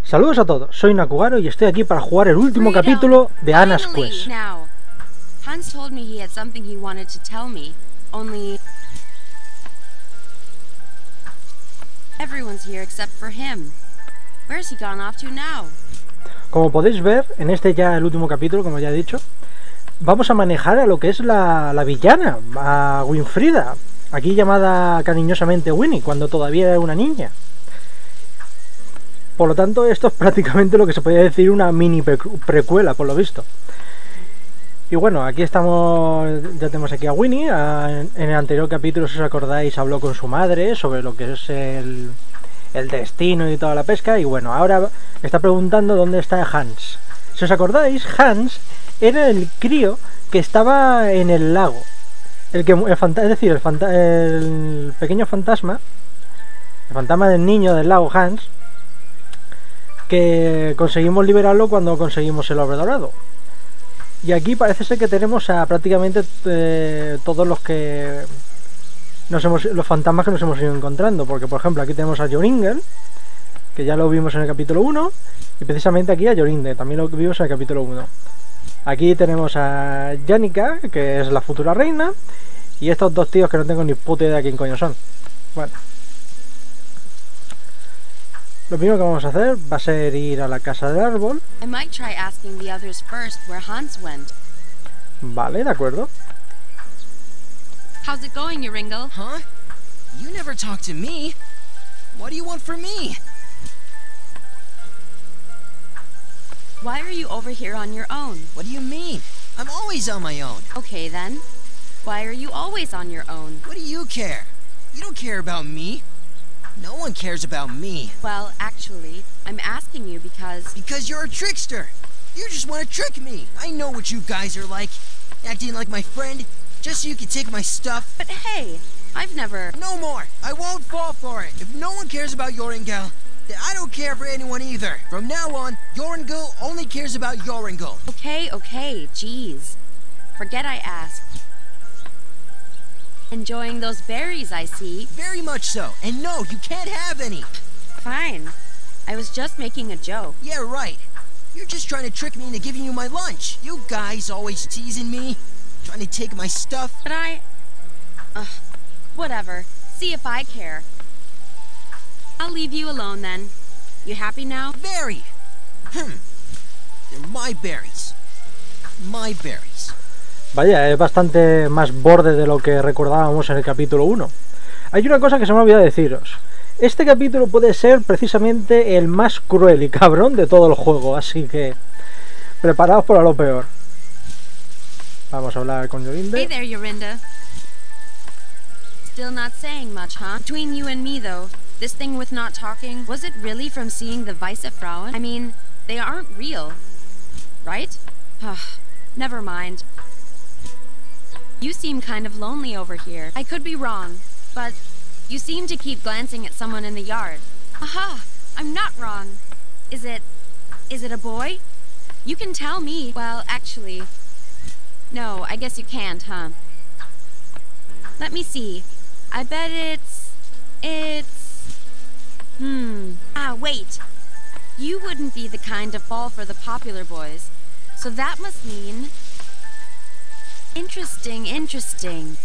Saludos a todos, soy Nakugaro y estoy aquí para jugar el último capítulo de Anna's Quest. Now, Hans told me he had something he wanted to tell me, only everyone's here except for him. Where's he gone off to now? Como podéis ver, en este ya el último capítulo, como ya he dicho, vamos a manejar a lo que es la villana, a Winfrida, aquí llamada cariñosamente Winnie, cuando todavía era una niña. Por lo tanto, esto es prácticamente lo que se podría decir una mini precuela, por lo visto. Y bueno, aquí estamos, ya tenemos aquí a Winnie. En el anterior capítulo, si os acordáis, habló con su madre sobre lo que es el destino y toda la pesca. Y bueno, ahora está preguntando dónde está Hans. Si os acordáis, Hans era el crío que estaba en el lago. Es decir, el pequeño fantasma, el fantasma del niño del lago Hans, que conseguimos liberarlo cuando conseguimos el orbe dorado. Y aquí parece ser que tenemos a prácticamente todos los fantasmas que nos hemos ido encontrando, porque por ejemplo aquí tenemos a Joringel, que ya lo vimos en el capítulo 1, y precisamente aquí a Jorinde, también lo vimos en el capítulo 1. Aquí tenemos a Yannicka, que es la futura reina, y estos dos tíos que no tengo ni puta idea de quién coño son. Bueno, lo primero que vamos a hacer va a ser ir a la casa del árbol. Vale, de acuerdo. How's it going, Joringel? Huh? You never talk to me. What do you want from me? Why are you over here on your own? What do you mean? I'm always on my own. Okay then. Why are you always on your own? What do you care? You don't care about me. No one cares about me. Well, actually, I'm asking you because... Because you're a trickster. You just want to trick me. I know what you guys are like. Acting like my friend, just so you can take my stuff. But hey, I've never... No more. I won't fall for it. If no one cares about Joringel, then I don't care for anyone either. From now on, Joringel only cares about Joringel. Okay, jeez. Forget I asked. Enjoying those berries, I see. Very much so. And no, you can't have any. Fine. I was just making a joke. Yeah, right. You're just trying to trick me into giving you my lunch. You guys always teasing me, trying to take my stuff. But whatever. See if I care. I'll leave you alone then. You happy now? Very. They're my berries. My berries. Vaya, es bastante más borde de lo que recordábamos en el capítulo 1. Hay una cosa que se me ha olvidado deciros. Este capítulo puede ser precisamente el más cruel y cabrón de todo el juego, así que preparaos para lo peor. Vamos a hablar con Jorinde. Hey there, Jorinda. Still not saying much, huh? Between you and me, though, this thing with not talking, was it really from seeing the Weisse Frauen? I mean, they aren't real, right? Never mind. You seem kind of lonely over here. I could be wrong, but you seem to keep glancing at someone in the yard. Aha! I'm not wrong. Is it a boy? You can tell me. Well, actually, no, I guess you can't, huh? Let me see. I bet it's... wait. You wouldn't be the kind to fall for the popular boys. So that must mean... Interesting.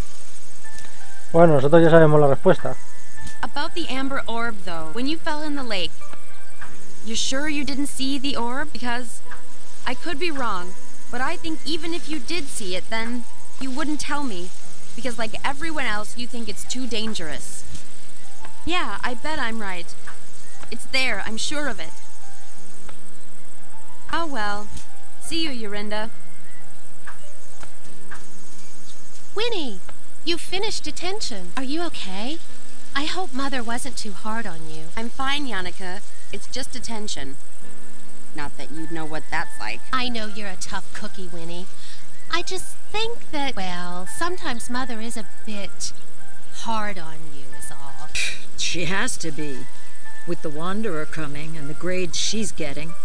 Bueno, nosotros ya sabemos la respuesta. About the amber orb, though, when you fell in the lake, you're sure you didn't see the orb? Because I could be wrong, but I think even if you did see it, then you wouldn't tell me. Because like everyone else, you think it's too dangerous. Yeah, I bet I'm right. It's there, I'm sure of it. Oh well. See you, Jorinda. Winnie, you finished detention. Are you okay? I hope Mother wasn't too hard on you. I'm fine, Yannicka. It's just detention. Not that you'd know what that's like. I know you're a tough cookie, Winnie. I just think that, well, sometimes Mother is a bit hard on you is all. She has to be, with the Wanderer coming and the grades she's getting.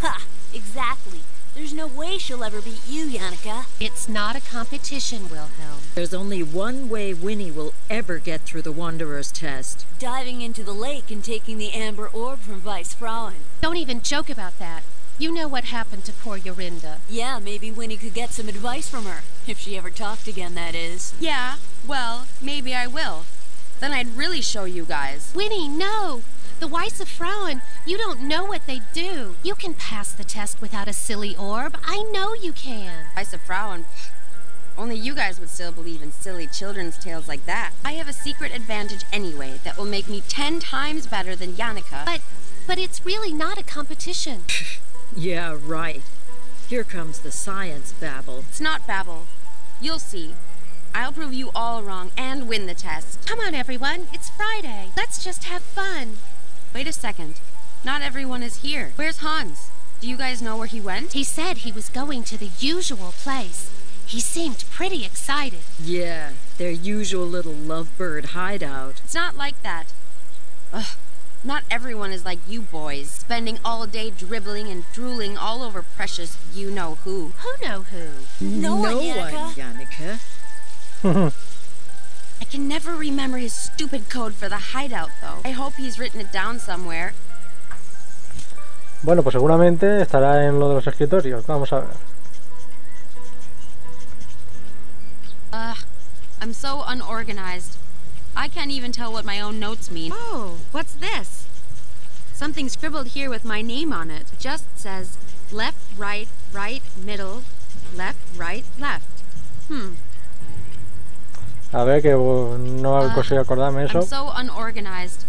Ha! Exactly. There's no way she'll ever beat you, Yannicka. It's not a competition, Wilhelm. There's only one way Winnie will ever get through the Wanderer's test. Diving into the lake and taking the amber orb from Vice Frauen. Don't even joke about that. You know what happened to poor Yorinda. Yeah, maybe Winnie could get some advice from her. If she ever talked again, that is. Yeah, well, maybe I will. Then I'd really show you guys. Winnie, no! The Weisse Frauen, you don't know what they do. You can pass the test without a silly orb. I know you can. Weisse Frauen. Only you guys would still believe in silly children's tales like that. I have a secret advantage anyway that will make me 10 times better than Yannicka. But it's really not a competition. Yeah, right. Here comes the science babble. It's not babble. You'll see. I'll prove you all wrong and win the test. Come on, everyone. It's Friday. Let's just have fun. Wait a second. Not everyone is here. Where's Hans? Do you guys know where he went? He said he was going to the usual place. He seemed pretty excited. Yeah, their usual little lovebird hideout. It's not like that. Ugh. Not everyone is like you boys, spending all day dribbling and drooling all over precious you-know-who. Who know who? No one, Yannicka. I can never remember his stupid code for the hideout, though. I hope he's written it down somewhere. Bueno, pues seguramente estará en lo de los escritorios. Vamos a ver. I'm so unorganized. I can't even tell what my own notes mean. Oh, what's this? Something scribbled here with my name on it. It just says left, right, right, middle, left, right, left. A ver, que no consigo acordarme eso. I'm so unorganized.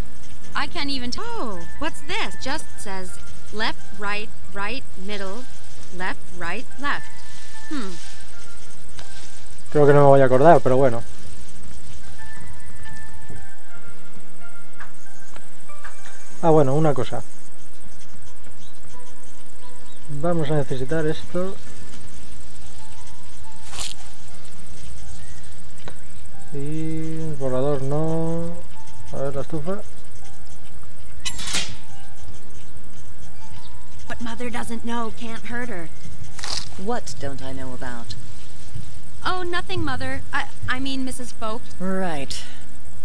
I can't even tell. Oh, what's this? It just says left, right, right, middle, left, right, left. Creo que no me voy a acordar, pero bueno. Ah, bueno, una cosa. Vamos a necesitar esto. Y el borrador no. A ver la estufa. What Mother doesn't know can't hurt her. What don't I know about? Oh, nothing, Mother. I mean, Mrs. Folk. Right.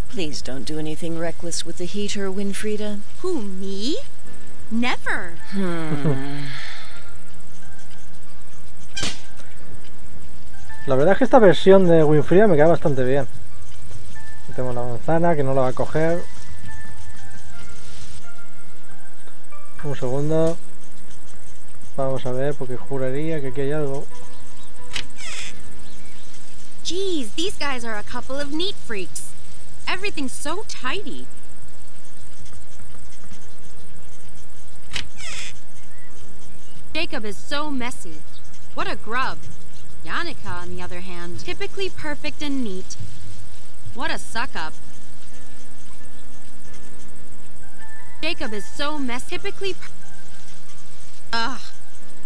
Please don't do anything reckless with the heater, Winfrieda. Who, me? Never. La verdad es que esta versión de Winfrieda me queda bastante bien. Tengo la manzana que no la va a coger. Un segundo. Vamos a ver, porque juraría que aquí hay algo. Geez, these guys are a couple of neat freaks. Everything's so tidy. Jacob is so messy. What a grub. Yannicka, on the other hand, typically perfect and neat. What a suck-up. Jacob is so typically Ugh.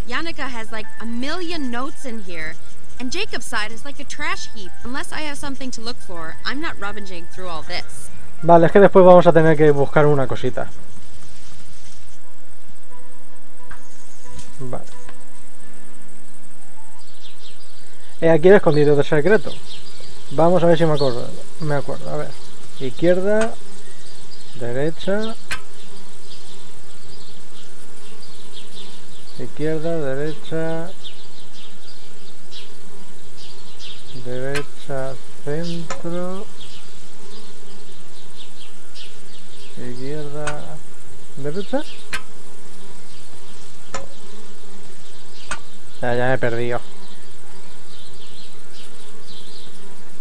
Yannicka has like a million notes in here, and Jacob's side is like a trash heap. Unless I have something to look for, I'm not rummaging through all this. Vale, es que después vamos a tener que buscar una cosita. Vale. He aquí el escondido del secreto. Vamos a ver si me acuerdo. A ver. Izquierda. Derecha. Izquierda, derecha. Derecha, centro. Izquierda, derecha. Ya me he perdido.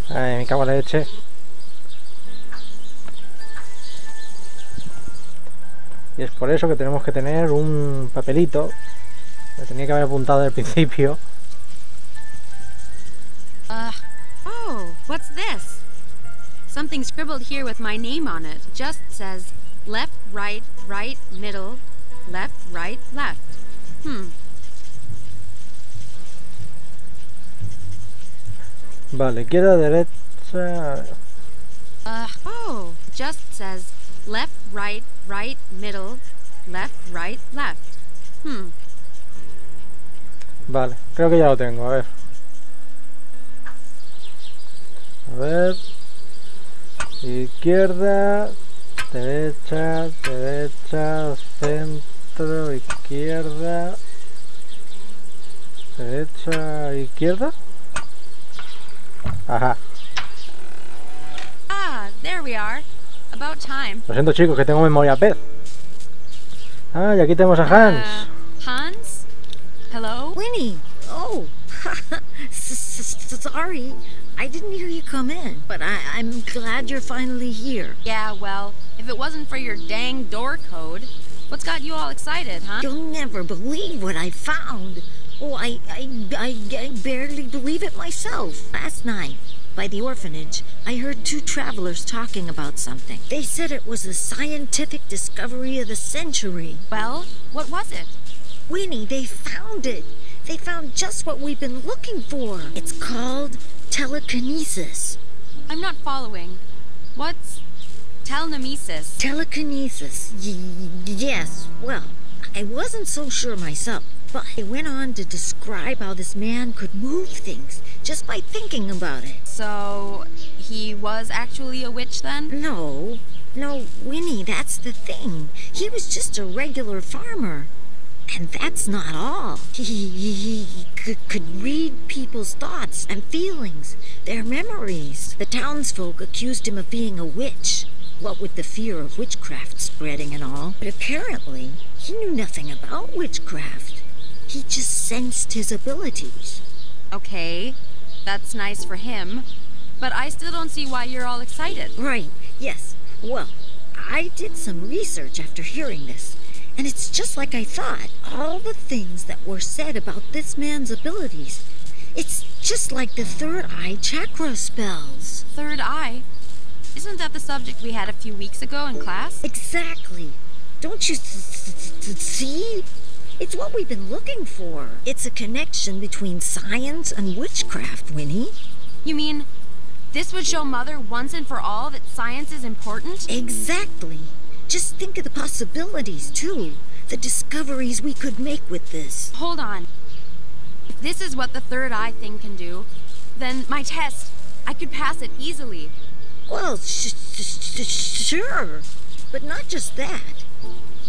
Ay, me cago en la leche. Y es por eso que tenemos que tener un papelito. Me tenía que haber apuntado al principio. Oh, what's this? Something scribbled here with my name on it. Just says left, right, right, middle, left, right, left. Vale, izquierda, derecha. Oh, just says left, right, right, middle, left, right, left. Vale, creo que ya lo tengo, a ver. A ver. Izquierda, derecha, derecha, centro, izquierda, derecha, izquierda. Ajá. Ah, there we are. About time. Lo siento, chicos, que tengo memoria pez. Ah, y aquí tenemos a Hans. Hans? Hello? Winnie! Oh, sorry. I didn't hear you come in, but I'm glad you're finally here. Yeah, well, if it wasn't for your dang door code, what's got you all excited, huh? You'll never believe what I found. Oh, I barely believe it myself. Last night, by the orphanage, I heard two travelers talking about something. They said it was the scientific discovery of the century. Well, what was it? Winnie, they found it. They found just what we've been looking for. It's called telekinesis. I'm not following. What's telekinesis? Telekinesis. Yes, well, I wasn't so sure myself, but I went on to describe how this man could move things just by thinking about it. So, he was actually a witch then? No, Winnie, that's the thing. He was just a regular farmer. And that's not all. He could read people's thoughts and feelings, their memories. The townsfolk accused him of being a witch, what with the fear of witchcraft spreading and all. But apparently, he knew nothing about witchcraft. He just sensed his abilities. Okay, that's nice for him. But I still don't see why you're all excited. Right, yes. Well, I did some research after hearing this. And it's just like I thought. All the things that were said about this man's abilities. It's just like the third eye chakra spells. Third eye? Isn't that the subject we had a few weeks ago in class? Exactly. Don't you see? It's what we've been looking for. It's a connection between science and witchcraft, Winnie. You mean, this would show Mother once and for all that science is important? Exactly. Just think of the possibilities, too. The discoveries we could make with this. Hold on. If this is what the third eye thing can do, then my test, I could pass it easily. Well, sure. But not just that.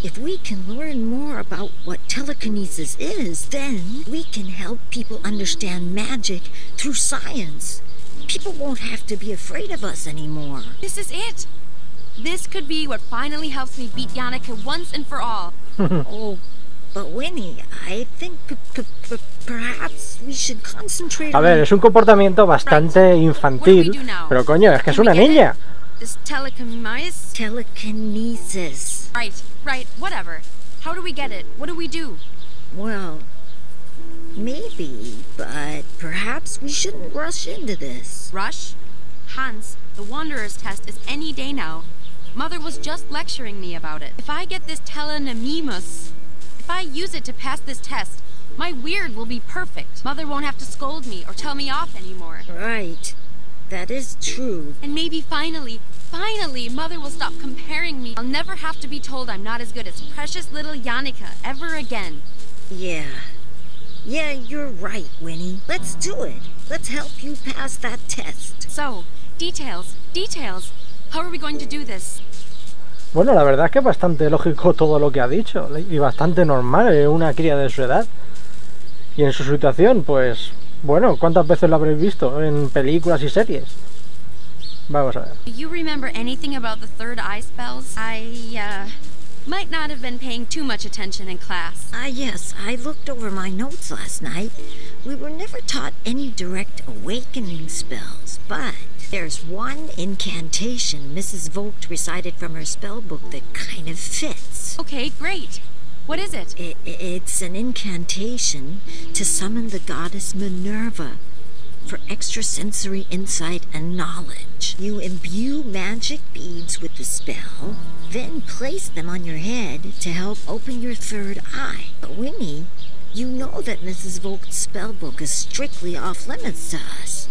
If we can learn more about what telekinesis is, then we can help people understand magic through science. People won't have to be afraid of us anymore. This is it. This could be what finally helps me beat Yannicka once and for all. Oh, but Winnie, I think perhaps we should concentrate. A ver, es un comportamiento bastante infantil, pero coño, es que es una niña. This telekinesis? Telekinesis. Right, whatever. How do we get it? What do we do? Well, maybe, but perhaps we shouldn't rush into this. Rush? Hans, the Wanderer's test is any day now. Mother was just lecturing me about it. If I get this telekinesis, if I use it to pass this test, my weird will be perfect. Mother won't have to scold me or tell me off anymore. Right. That is true. And maybe finally, Mother will stop comparing me. I'll never have to be told I'm not as good as precious little Yannicka ever again. Yeah, you're right, Winnie. Let's do it. Let's help you pass that test. So, details. How are we going to do this? Bueno, la verdad es que es bastante lógico todo lo que ha dicho y bastante normal en una cría de su edad. Y en su situación, pues, bueno, ¿cuántas veces lo habréis visto en películas y series? Vamos a ver. Do you remember anything about the third eye spells? I might not have been paying too much attention in class. Yes, I looked over my notes last night. We were never taught any direct awakening spells, but there's one incantation Mrs. Vogt recited from her spell book that kind of fits. Okay, great. What is it? It's an incantation to summon the goddess Minerva for extrasensory insight and knowledge. You imbue magic beads with the spell, then place them on your head to help open your third eye. But Winnie, you know that Mrs. Vogt's spellbook is strictly off limits to us.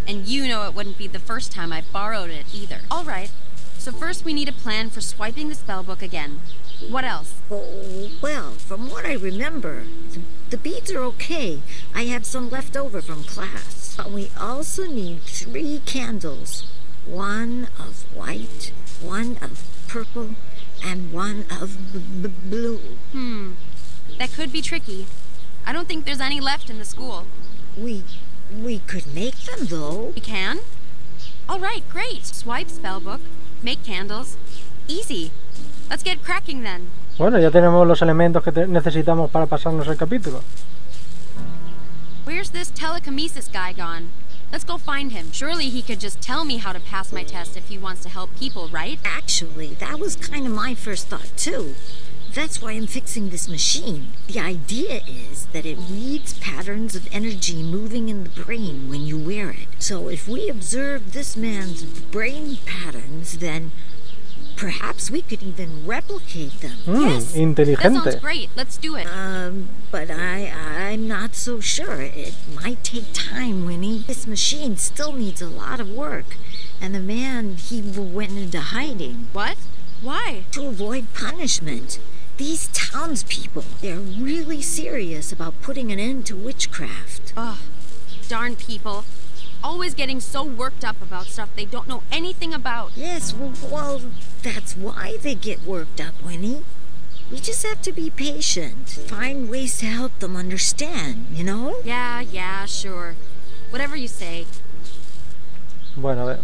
And you know it wouldn't be the first time I borrowed it either. All right, so first we need a plan for swiping the spellbook again. What else? Oh, well, from what I remember, the beads are okay. I have some left over from class. But we also need 3 candles. 1 of white, 1 of purple, and 1 of blue. That could be tricky. I don't think there's any left in the school. We could make them, though. We can? All right, great. Swipe spellbook, make candles. Easy. Let's get cracking then. Bueno, ya tenemos los elementos que necesitamos para pasarnos el capítulo. Where's this telekinesis guy gone? Let's go find him. Surely he could just tell me how to pass my test if he wants to help people, right? Actually, that was kind of my first thought, too. That's why I'm fixing this machine. The idea is that it reads patterns of energy moving in the brain when you wear it. So if we observe this man's brain patterns, then perhaps we could even replicate them. Yes, inteligente. that sounds great. Let's do it. But I'm not so sure. It might take time, Winnie. This machine still needs a lot of work. And the man, he went into hiding. What? Why? To avoid punishment. These townspeople, they're really serious about putting an end to witchcraft. Ugh, darn people. Always getting so worked up about stuff they don't know anything about. Yes, well, that's why they get worked up, Winnie. We just have to be patient. Find ways to help them understand, you know? Yeah, sure. Whatever you say. Bueno, a ver.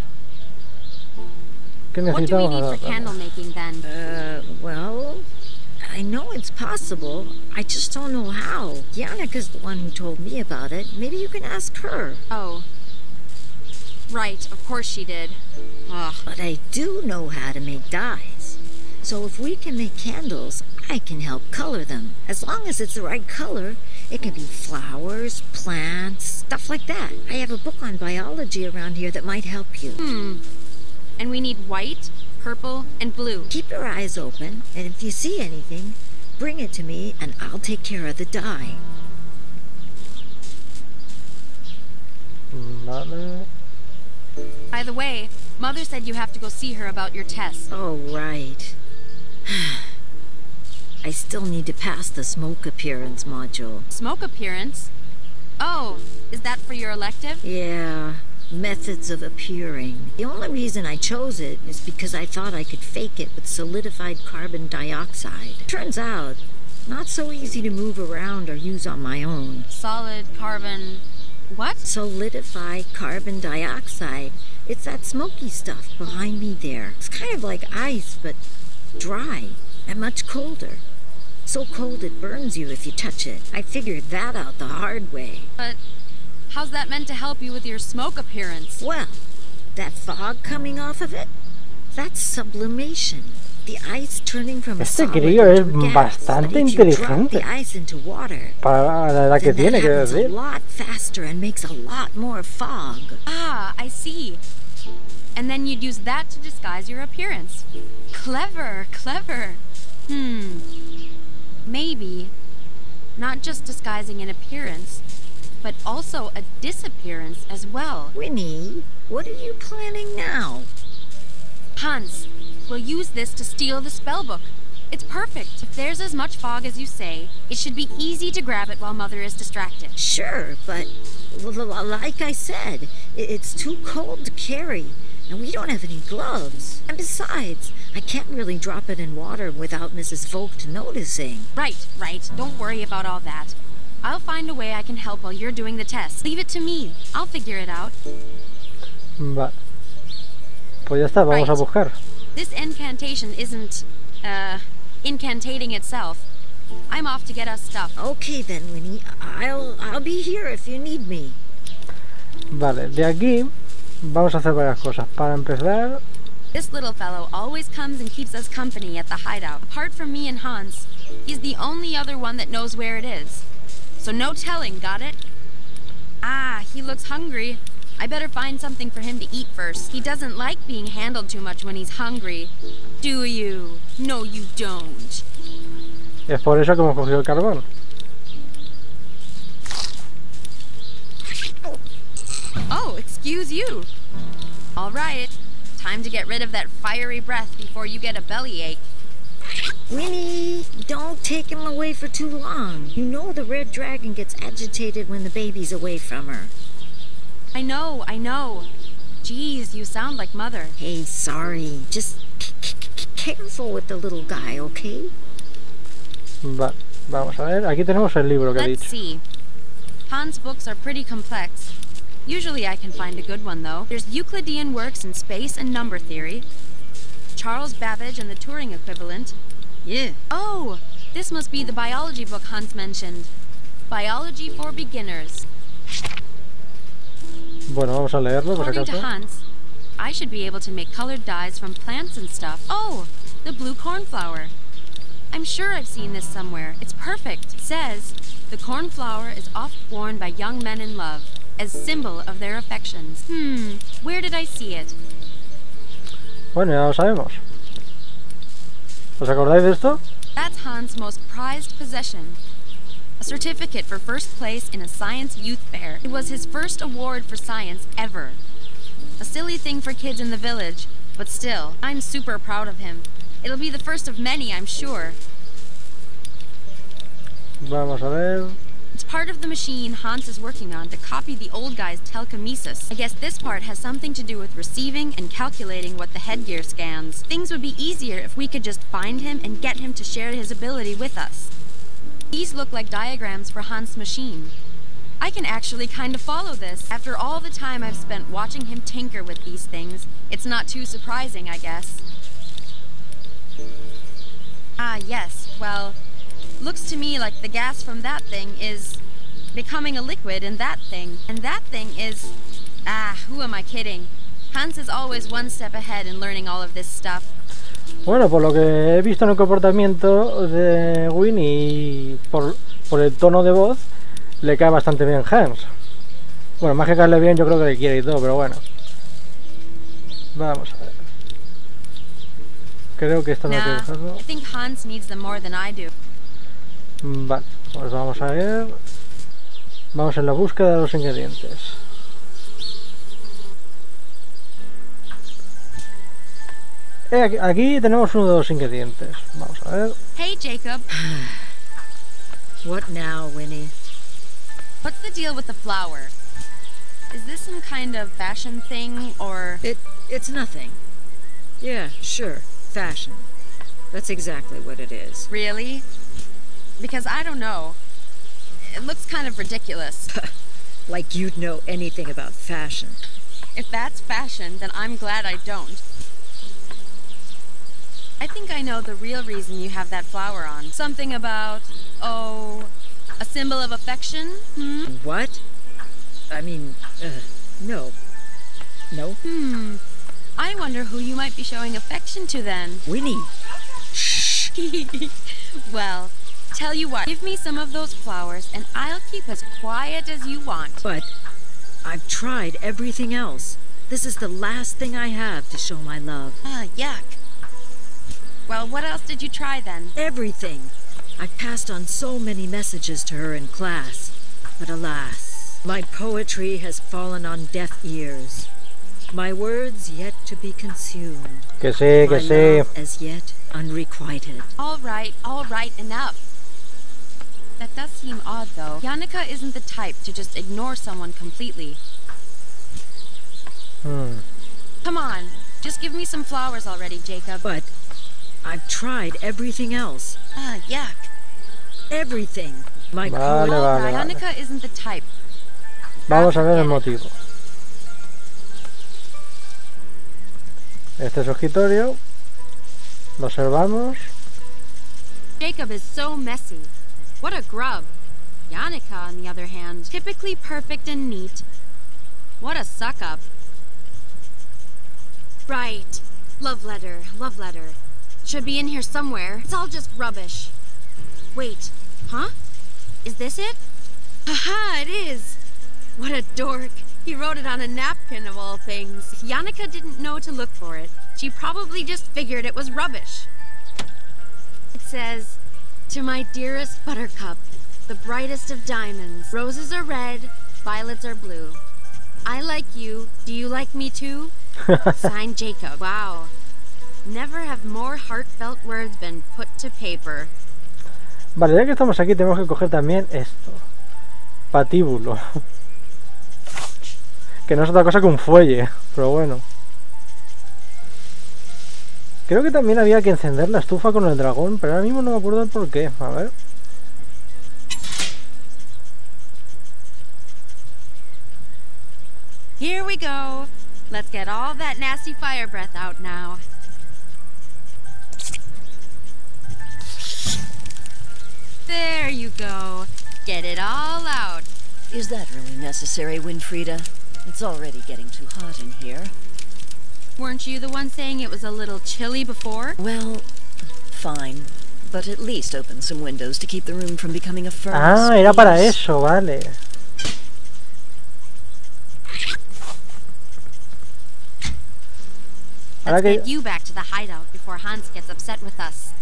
¿Qué What do we necesitamos? need for candle making then? Well, I know it's possible. I just don't know how. Yannika's the one who told me about it. Maybe you can ask her. Oh. Right, of course she did. Ugh. But I do know how to make dyes. So if we can make candles, I can help color them. As long as it's the right color, it can be flowers, plants, stuff like that. I have a book on biology around here that might help you. And we need white, purple, and blue. Keep your eyes open, and if you see anything, bring it to me and I'll take care of the dye. Vale. By the way, Mother said you have to go see her about your test. Oh, right. I still need to pass the smoke appearance module. Smoke appearance? Oh, is that for your elective? Yeah, methods of appearing. The only reason I chose it is because I thought I could fake it with solidified carbon dioxide. Turns out, not so easy to move around or use on my own. Solid carbon... what? Solidify carbon dioxide. It's that smoky stuff behind me there. It's kind of like ice, but dry and much colder. So cold it burns you if you touch it. I figured that out the hard way. But how's that meant to help you with your smoke appearance? Well, that fog coming off of it, that's sublimation. The ice turning from a solid crío es into gas. bastante But if you drop inteligente. the ice into water, Para la edad que then tiene, that quiero happens a decir. lot faster and makes a lot more fog. Ah, I see. And then you'd use that to disguise your appearance. Clever, clever. Maybe not just disguising an appearance, but also a disappearance as well. Winnie, what are you planning now? Hans, we'll use this to steal the spellbook. It's perfect. If there's as much fog as you say, it should be easy to grab it while Mother is distracted. Sure, but like I said, it's too cold to carry, and we don't have any gloves. And besides, I can't really drop it in water without Mrs. Vogt noticing. Right. Don't worry about all that. I'll find a way I can help while you're doing the test. Leave it to me. I'll figure it out. Vale. Pues ya está, vamos a buscar. This incantation isn't, incantating itself. I'm off to get us stuff. Okay then, Winnie. I'll be here if you need me. Vale, de aquí vamos a hacer varias cosas. Para empezar, This little fellow always comes and keeps us company at the hideout. Apart from me and Hans, he's the only other one that knows where it is. So no telling, got it? Ah, he looks hungry. I better find something for him to eat first. He doesn't like being handled too much when he's hungry. Do you? No, you don't. es por eso que hemos cogido el carbón. Oh, excuse you. All right. Time to get rid of that fiery breath before you get a bellyache. Winnie, don't take him away for too long. You know the red dragon gets agitated when the baby's away from her. I know. Jeez, you sound like Mother. Hey, sorry. Just careful with the little guy, okay? Va, vamos a ver. Aquí tenemos el libro que he Let's dicho. see. Hans' books are pretty complex. Usually I can find a good one, though. There's Euclidean works in space and number theory. Charles Babbage and the Turing equivalent. Yeah. Oh, this must be the biology book Hans mentioned. Biology for beginners. Bueno, vamos a leerlo, por si According to acaso. Hans, I should be able to make colored dyes from plants and stuff. Oh, the blue cornflower. I'm sure I've seen this somewhere. It's perfect. It says, the cornflower is oft worn by young men in love, as symbol of their affections. Where did I see it? Bueno, ya lo sabemos. ¿Os acordáis de esto? That's Hans' most prized possession. A certificate for first place in a science youth fair. It was his first award for science ever. A silly thing for kids in the village, but still, I'm super proud of him. It'll be the first of many, I'm sure. Vamos a ver. It's part of the machine Hans is working on to copy the old guy's telekinesis. I guess this part has something to do with receiving and calculating what the headgear scans. Things would be easier if we could just find him and get him to share his ability with us. These look like diagrams for Hans' machine. I can actually kind of follow this. After all the time I've spent watching him tinker with these things, it's not too surprising, I guess. Ah, yes, well, looks to me like the gas from that thing is becoming a liquid in that thing. And that thing is... who am I kidding? Hans is always one step ahead in learning all of this stuff. Bueno, por lo que he visto en el comportamiento de Winnie y por el tono de voz, le cae bastante bien Hans. Bueno, más que caerle bien, yo creo que le quiere y todo, pero bueno. Vamos a ver. Creo que esto no hay que dejarlo. I think Hans needs them more than I do. Vale, pues vamos a ver. Vamos en la búsqueda de los ingredientes. Aquí tenemos uno de los ingredientes. Vamos a ver. Hey, Jacob. What now, Winnie? What's the deal with the flower? Is this some kind of fashion thing, or... It's nothing. Yeah, sure. Fashion. That's exactly what it is. Really? Because I don't know. It looks kind of ridiculous. Like you'd know anything about fashion. If that's fashion, then I'm glad I don't. I think I know the real reason you have that flower on. Something about, oh, a symbol of affection? What? I mean, no. No? I wonder who you might be showing affection to then. Winnie! Shh! Well, tell you what, give me some of those flowers and I'll keep as quiet as you want. But I've tried everything else. This is the last thing I have to show my love. Yuck. Well, what else did you try then? Everything. I passed on so many messages to her in class. But alas, my poetry has fallen on deaf ears. My words yet to be consumed. Que sí, que My sí. love as yet unrequited. All right, enough. That does seem odd, though. Yannicka isn't the type to just ignore someone completely. Come on, just give me some flowers already, Jacob. But I've tried everything else. Yuck. Everything. My Vale, vale, vale. Yannicka isn't the type. Vamos a ver el motivo. Este es su escritorio. Lo observamos. Jacob is so messy. What a grub. Yannicka, on the other hand, typically perfect and neat. What a suck-up. Right. Love letter, love letter. Should be in here somewhere. It's all just rubbish. Wait, huh? Is this it? Haha, it is! What a dork. He wrote it on a napkin of all things. If Yannicka didn't know to look for it, she probably just figured it was rubbish. It says, "To my dearest buttercup, the brightest of diamonds. Roses are red, violets are blue. I like you. Do you like me too? Signed, Jacob." Wow. Never have more heartfelt words been put to paper. Vale, ya que estamos aquí tenemos que coger también esto. Patíbulo. Que no es otra cosa que un fuelle, pero bueno. Creo que también había que encender la estufa con el dragón, pero ahora mismo no me acuerdo el por qué. A ver. Here we go. Let's get all that nasty fire breath out now. There you go. Get it all out. Is that really necessary, Winfrieda? It's already getting too hot in here. Weren't you the one saying it was a little chilly before? Well, fine. But at least open some windows to keep the room from becoming a furnace. Ah, era para eso, vale. Let's get you back to the hideout before Hans gets upset with us.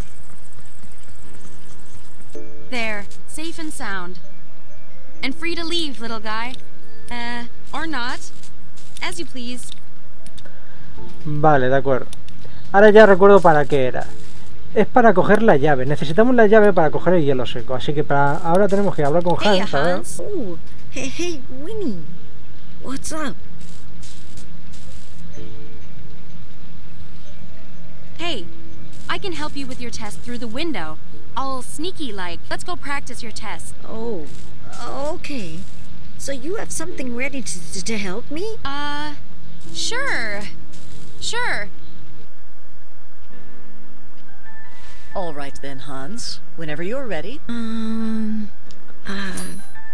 There, safe and sound. And free to leave, little guy. Or not. As you please. Vale, de acuerdo. Ahora ya recuerdo para qué era. Es para coger la llave. Necesitamos la llave para coger el hielo seco. Así que para ahora tenemos que hablar con Hans. Hey, Hans. Oh, hey, Winnie. What's up? Hey, I can help you with your test through the window. All sneaky like. Let's go practice your test. Oh, okay. So you have something ready to help me? Sure. Sure. All right then, Hans. Whenever you're ready.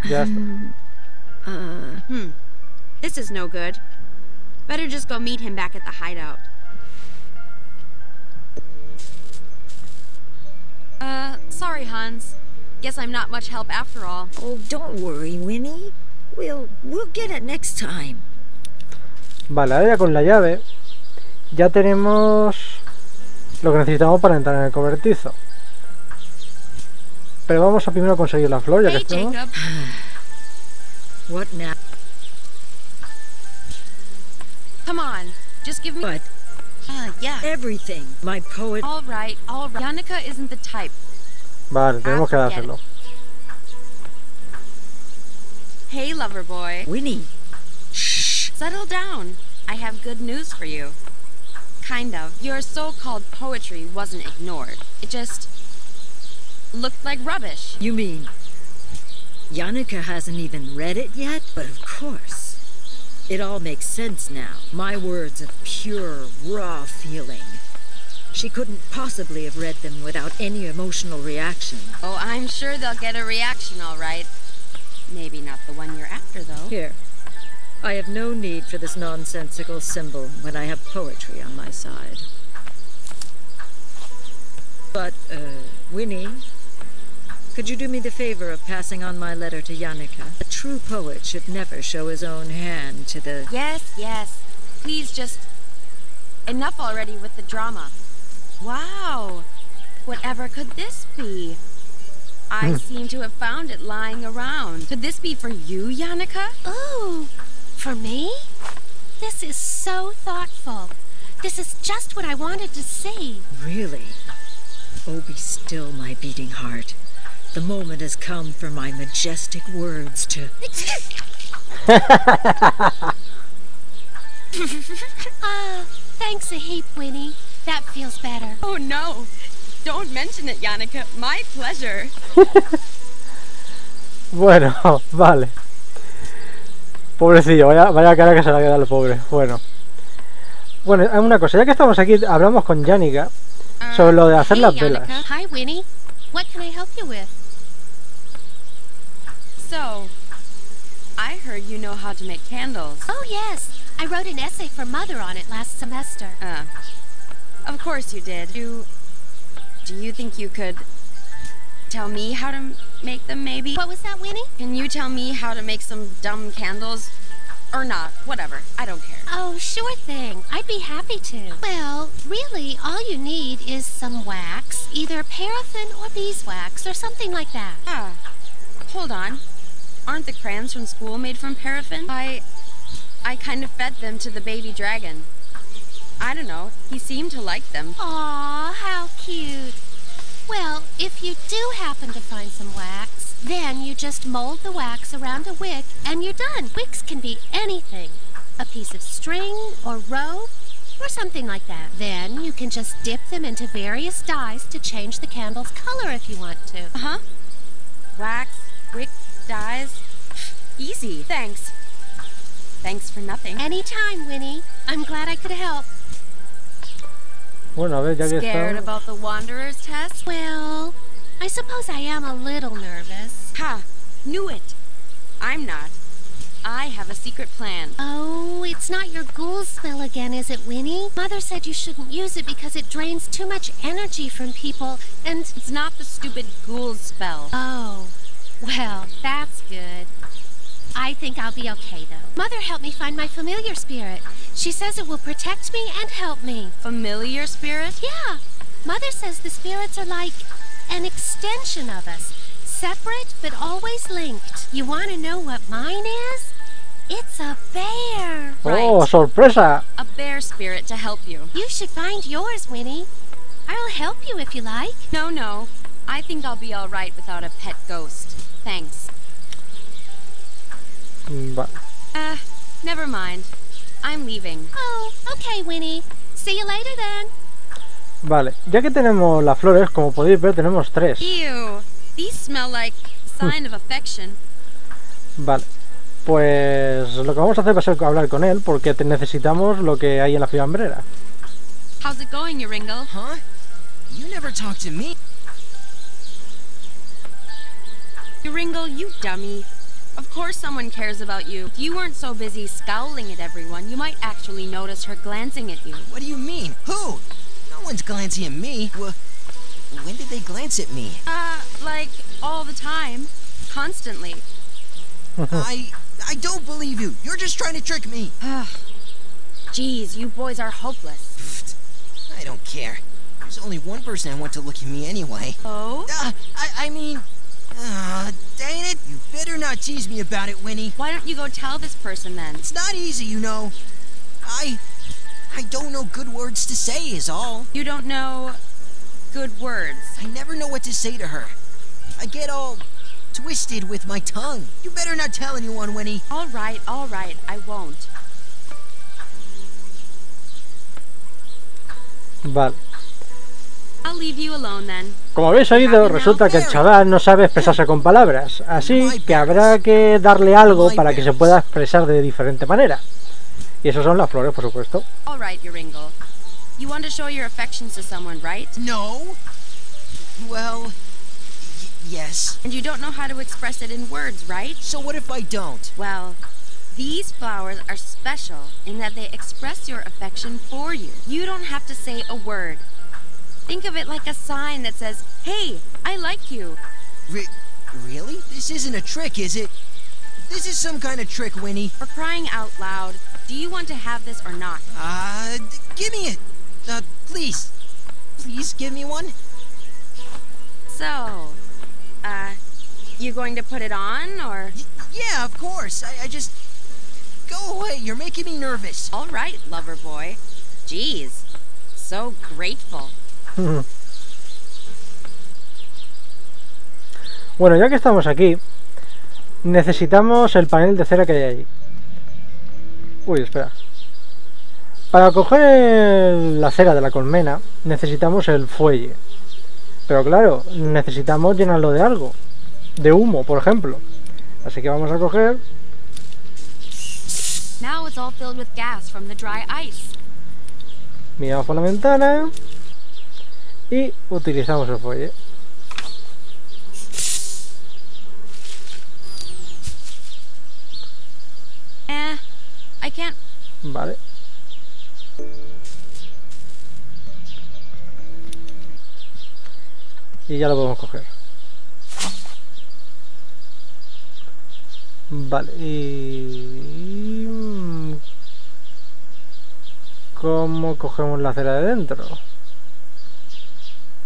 Ya está. This is no good. Better just go meet him back at the hideout. Sorry, Hans. Guess I'm not much help after all. Oh, don't worry, Winnie. We'll get it next time. Vale, ahora ya con la llave ya tenemos lo que necesitamos para entrar en el cobertizo. Pero vamos a primero conseguir la flor, ya que Hey, estamos. Jacob. What now? Come on. Just give me... But yeah. everything. My poet. All right. Yannicka isn't the type. Vale, tenemos que forget dárselo. Hey, lover boy. Winnie. Shh. Settle down. I have good news for you. Kind of. Your so-called poetry wasn't ignored. It just looked like rubbish. You mean Yannicka hasn't even read it yet? But of course. It all makes sense now. My words of pure, raw feeling. She couldn't possibly have read them without any emotional reaction. Oh, I'm sure they'll get a reaction, all right. Maybe not the one you're after, though. Here. I have no need for this nonsensical symbol when I have poetry on my side. But, Winnie, could you do me the favor of passing on my letter to Yannicka? A true poet should never show his own hand to the... Yes. Please just... Enough already with the drama. Wow. Whatever could this be? I seem to have found it lying around. Could this be for you, Yannicka? Ooh, for me? This is so thoughtful. This is just what I wanted to say. Really? Oh, be still, my beating heart. The moment has come for my majestic words to... Thanks a heap, Winnie. That feels better. Oh, no. Don't mention it, Yannicka. My pleasure. Bueno, vale. Pobrecillo, vaya cara que se le ha quedado al pobre. Bueno, hay una cosa. Ya que estamos aquí, hablamos con Yannicka sobre lo de hacer las velas. Hi, Winnie. What can I help you with? So, I heard you know how to make candles. Oh, yes. I wrote an essay for Mother on it last semester. Of course you did. Do you think you could tell me how to make them, maybe? What was that, Winnie? Can you tell me how to make some dumb candles? Or not, whatever. I don't care. Oh, sure thing. I'd be happy to. Well, really, all you need is some wax, either paraffin or beeswax or something like that. Hold on. Aren't the crayons from school made from paraffin? I kind of fed them to the baby dragon. I don't know. He seemed to like them. Aw, how cute. Well, if you do happen to find some wax, then you just mold the wax around a wick and you're done. Wicks can be anything. A piece of string or rope or something like that. Then you can just dip them into various dyes to change the candle's color if you want to. Uh-huh. Wax, wick, dyes. Easy. Thanks. Thanks for nothing. Anytime, Winnie. I'm glad I could help. Bueno, a ver, ya que Scared está... about the Wanderer's test? Well, I suppose I am a little nervous. Ha! Knew it. I'm not. I have a secret plan. Oh, it's not your ghoul spell again, is it, Winnie? Mother said you shouldn't use it because it drains too much energy from people, and... It's not the stupid ghoul spell. Oh, well, that's good. I think I'll be okay, though. Mother helped me find my familiar spirit. She says it will protect me and help me. Familiar spirit? Yeah. Mother says the spirits are like an extension of us. Separate, but always linked. You want to know what mine is? It's a bear. ¡Oh, Right. sorpresa! A bear spirit to help you. You should find yours, Winnie. I'll help you if you like. No. I think I'll be all right without a pet ghost. Thanks. Vale. Never mind. I'm leaving. Oh, okay, Winnie. See you later then. Vale, ya que tenemos las flores, como podéis ver, tenemos 3. Ew. These smell like sign of affection. Vale, pues lo que vamos a hacer va a ser hablar con él, porque necesitamos lo que hay en la fiambrera. How's it going, Yoringle? Huh? You never talk to me. Yoringle, you dummy. Of course someone cares about you. If you weren't so busy scowling at everyone, you might actually notice her glancing at you. What do you mean? Who? No one's glancing at me. When did they glance at me? Like, all the time. Constantly. I don't believe you. You're just trying to trick me. Jeez, you boys are hopeless. I don't care. There's only one person I want to look at me anyway. Oh? I mean... dang it. You better not tease me about it, Winnie. Why don't you go tell this person then? It's not easy, you know. I don't know good words to say is all. You don't know good words. I never know what to say to her. I get all twisted with my tongue. You better not tell anyone, Winnie. All right, I won't. Vale. I'll leave you alone then. Como habéis oído, resulta que el chaval no sabe expresarse con palabras, así que habrá que darle algo para que se pueda expresar de diferente manera. Y eso son las flores, por supuesto. All right, Yoringle. You want to show your affections to someone, right? No. Well, yes. And you don't know how to express it in words, right? So what if I don't? Well, these flowers are special in that they express your affection for you. You don't have to say a word. Think of it like a sign that says, "Hey, I like you." Really? This isn't a trick, is it? This is some kind of trick, Winnie. For crying out loud, do you want to have this or not? Give me it. Please. Please give me one. So, you going to put it on, or? Yeah, of course. I just... Go away, you're making me nervous. All right, lover boy. Jeez, so grateful. Bueno, ya que estamos aquí, necesitamos el panel de cera que hay ahí. Uy, espera. Para coger la cera de la colmena necesitamos el fuelle. Pero claro, necesitamos llenarlo de algo. De humo, por ejemplo. Así que vamos a coger... Now it's all filled with gas from the dry ice. Miramos por la ventana y utilizamos el fuelle. I can't. Vale. Y ya lo podemos coger. Vale, y... ¿cómo cogemos la cera de dentro?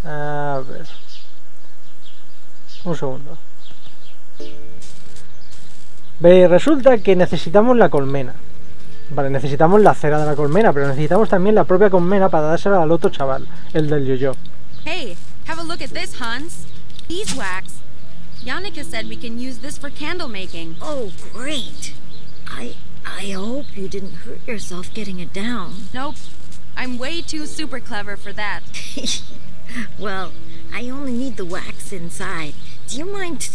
A ver... un segundo. Veis, resulta que necesitamos la colmena. Vale, necesitamos la cera de la colmena, pero necesitamos también la propia colmena para dársela al otro chaval, el del yo-yo. Hey, have a look at this, Hans. Beeswax. Yannicka said we can use this for candle making. Oh, great. I hope you didn't hurt yourself getting it down. Nope. I'm way too super clever for that. Well, I only need the wax inside. Do you mind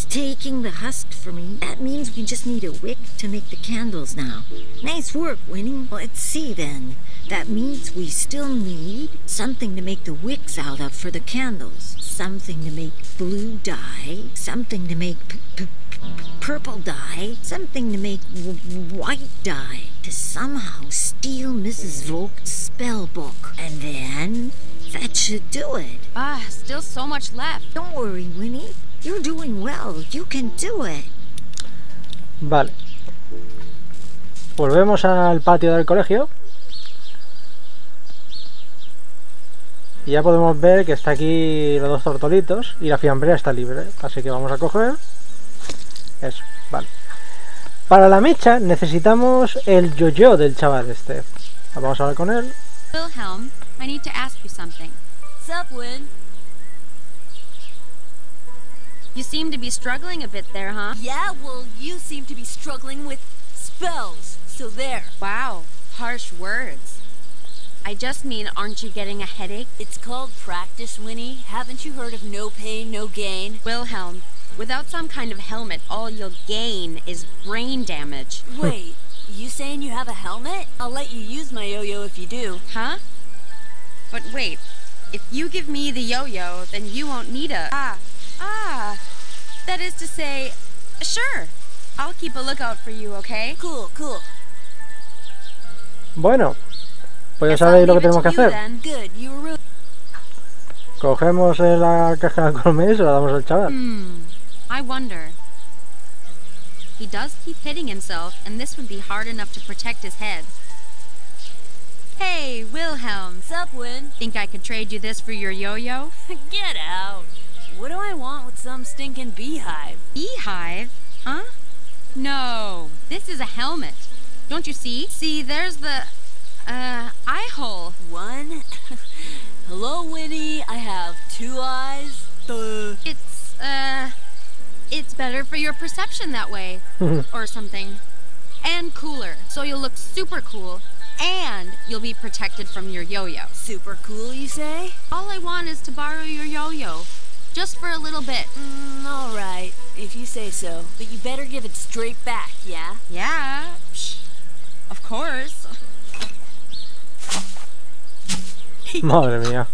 taking the husk for me? That means we just need a wick to make the candles now. Nice work, Winnie. Let's see then. That means we still need something to make the wicks out of for the candles. Something to make blue dye. Something to make purple dye. Something to make white dye. To somehow steal Mrs. Volk's spell book. And then that should do it. Still so much left. Don't worry, Winnie. You're doing well. You can do it. Vale. Volvemos al patio del colegio. Y ya podemos ver que está aquí los dos tortolitos y la fiambrera está libre. Así que vamos a coger eso, vale. Para la mecha necesitamos el yo-yo del chaval este. Vamos a hablar con él. Wilhelm, I need to ask you something. Sup, Win? You seem to be struggling a bit there, huh? Yeah, well, you seem to be struggling with spells, so there. Wow, harsh words. I just mean, aren't you getting a headache? It's called practice, Winnie. Haven't you heard of no pain, no gain? Wilhelm, without some kind of helmet, all you'll gain is brain damage. Wait, you saying you have a helmet? I'll let you use my yo-yo if you do. Huh? But wait, if you give me the yo-yo, then you won't need a... That is to say, sure. I'll keep a lookout for you, okay? Cool, cool. Bueno, pues ya sabéis lo que tenemos que hacer. Good, you were rude. Cogemos la caja de colmena y se la damos al chaval. I wonder. He does keep hitting himself, and this would be hard enough to protect his head. Hey, Wilhelm. Sup, Win? Think I could trade you this for your yo-yo? Get out. What do I want with some stinking beehive? Beehive? Huh? No, this is a helmet. Don't you see? See, there's the, eye hole. One? Hello, Winnie. I have 2 eyes. It's better for your perception that way. Or something. And cooler, so you'll look super cool. And you'll be protected from your yo-yo. Super cool, you say? All I want is to borrow your yo-yo. Just for a little bit. Alright, if you say so. But you better give it straight back, yeah? Yeah, of course. Madre mía.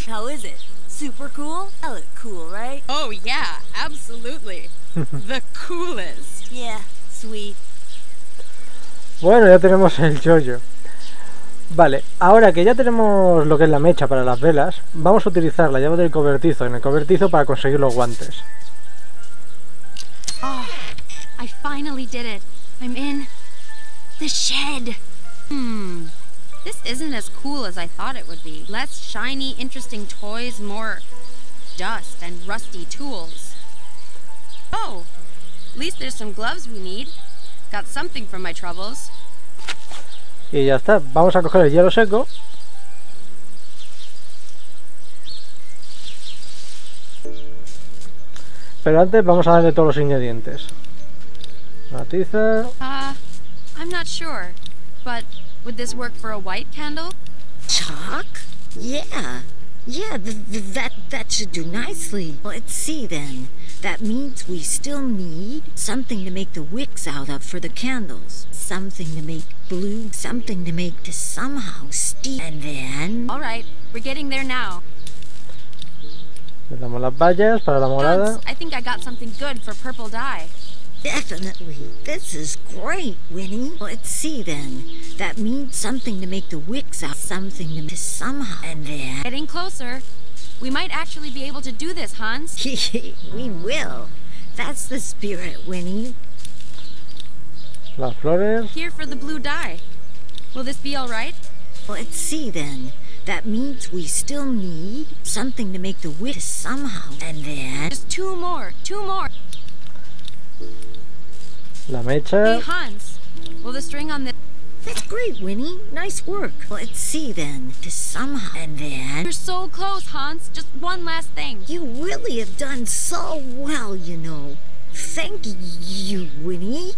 How is it? Super cool? I look cool, right? Oh yeah, absolutely. The coolest. Yeah, sweet. Bueno, ya tenemos el yo-yo. Vale, ahora que ya tenemos lo que es la mecha para las velas, vamos a utilizar la llave del cobertizo en el cobertizo para conseguir los guantes. Oh, I finally did it. I'm in the shed. This isn't as cool as I thought it would be. Less shiny, interesting toys, more dust and rusty tools. Oh, at least there's some gloves we need. Got something for my troubles. Y ya está, vamos a coger el hielo seco. Pero antes vamos a darle todos los ingredientes. Una tiza. I'm not sure, but would this work for a white candle? Chalk? Yeah. Yeah, that should do nicely. Let's see then. That means we still need something to make the wicks out of for the candles. Something to make blue, something to make to somehow steep. And then... Alright, we're getting there now. Le damos las vallas para la morada. Hans, I think I got something good for purple dye. Definitely. This is great, Winnie. Let's see then. That means something to make the wicks out. Something to somehow. And then... Getting closer. We might actually be able to do this, Hans. We will. That's the spirit, Winnie. Las flores. Here for the blue dye. Will this be alright? Let's see then. That means we still need something to make the wicks somehow. And then... Just two more. La mecha. Hey, Hans. Well, the string on this... That's great, Winnie. Nice work. Let's see then. To somehow... And then... You're so close, Hans. Just one last thing. You really have done so well, you know. Thank you, Winnie.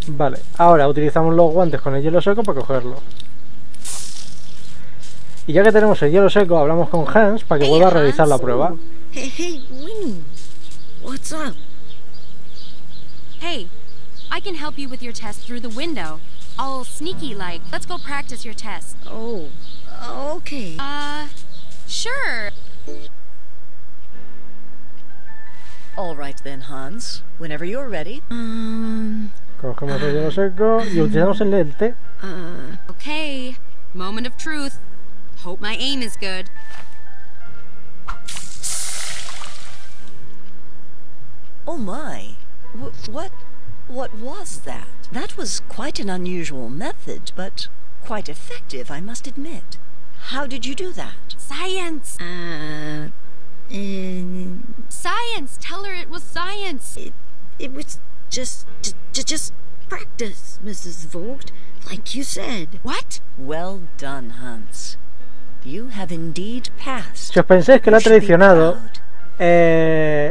Vale, ahora utilizamos los guantes con el hielo seco para cogerlo. Y ya que tenemos el hielo seco, hablamos con Hans para que vuelva a realizar la prueba. Hey, Winnie. What's up? Hey, I can help you with your test through the window. All sneaky like. Let's go practice your test. Oh, okay. Sure. All right then, Hans. Whenever you're ready. Cogemos el hielo seco y utilizamos el lente. Okay, moment of truth. Hope my aim is good. Oh my. What was that? That was quite an unusual method, but quite effective, I must admit. How did you do that? Science! Science! Tell her it was science! It was just practice, Mrs. Vogt, like you said. What? Well done, Hans. You have indeed passed. Si os pensáis que lo ha traicionado,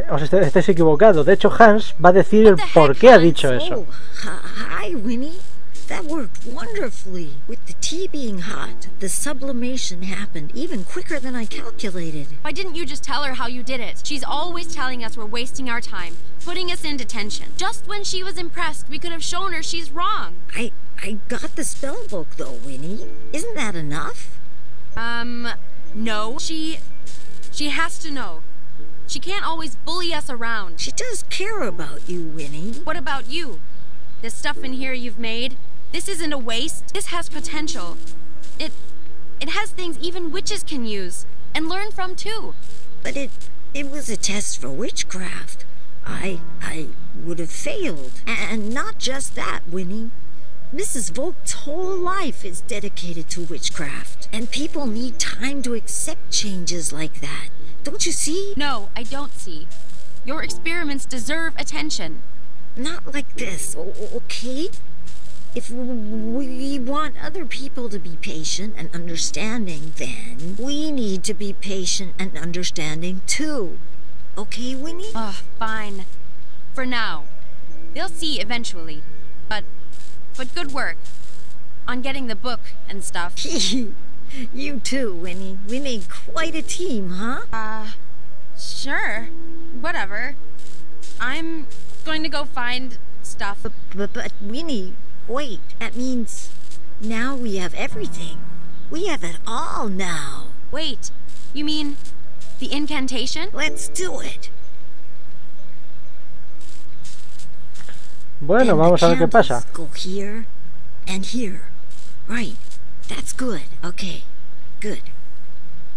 os estáis equivocados. De hecho, Hans va a decir el por qué ha dicho eso. Hi, Winnie. That worked wonderfully. With the tea being hot, the sublimation happened even quicker than I calculated. Why didn't you just tell her how you did it? She's always telling us we're wasting our time, putting us in detention. Just when she was impressed, we could have shown her she's wrong. I got the spell book though, Winnie. Isn't that enough? No. She has to know. She can't always bully us around. She does care about you, Winnie. What about you? This stuff in here you've made, this isn't a waste. This has potential. It has things even witches can use and learn from too. But it was a test for witchcraft. I would have failed. And not just that, Winnie. Mrs. Vogt's whole life is dedicated to witchcraft. And people need time to accept changes like that. Don't you see? No, I don't see. Your experiments deserve attention. Not like this, okay? If we want other people to be patient and understanding, then we need to be patient and understanding too. Okay, Winnie? Fine. For now. They'll see eventually. But good work. On getting the book and stuff. You too, Winnie. We made quite a team, huh? Sure. Whatever. I'm going to go find stuff. But Winnie, wait. That means now we have everything. We have it all now. Wait, you mean the incantation? Let's do it. Bueno, vamos a ver qué pasa. Go here and here. Right. That's good. Okay. Good.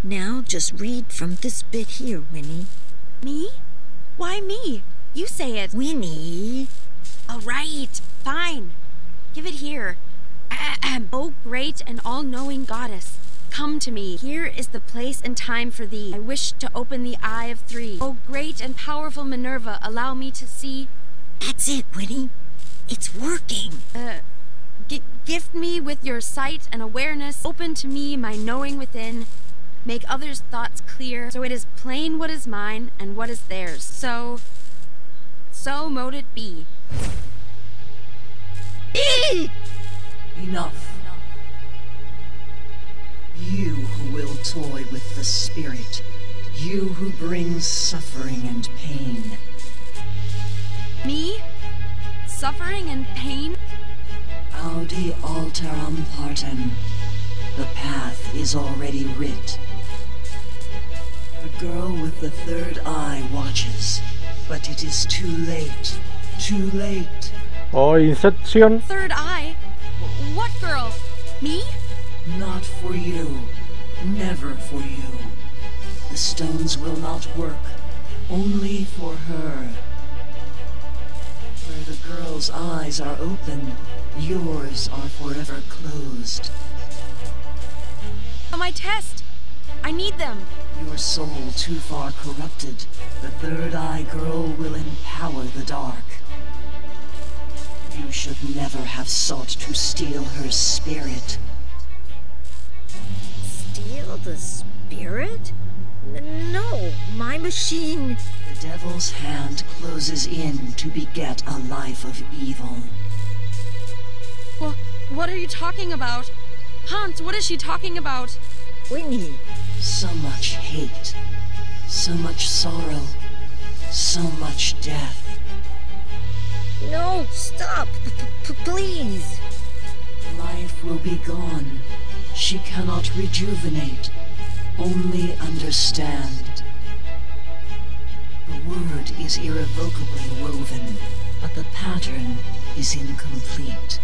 Now just read from this bit here, Winnie. Me? Why me? You say it. Winnie. All right. Fine. Give it here. Oh, great and all-knowing goddess, come to me. Here is the place and time for thee. I wish to open the eye of three. Oh, great and powerful Minerva, allow me to see. That's it, Winnie. It's working. Gift me with your sight and awareness. Open to me my knowing within. Make others' thoughts clear, so it is plain what is mine and what is theirs. So mote it be. Enough. You who will toy with the spirit. You who brings suffering and pain. Me? Suffering and pain? Audi alteram partem. The path is already writ. The girl with the third eye watches, but it is too late. Too late. Oh, Inception. Third eye? What girl? Me? Not for you. Never for you. The stones will not work. Only for her. Where the girl's eyes are open, yours are forever closed. My test. I need them. Your soul too far corrupted. The third eye girl will empower the dark. You should never have sought to steal her spirit. Steal the spirit? No, my machine... The devil's hand closes in to beget a life of evil. Well, what are you talking about? Hans, what is she talking about? Winnie. So much hate, so much sorrow, so much death. No, stop, please. Life will be gone. She cannot rejuvenate, only understand. The word is irrevocably woven, but the pattern is incomplete.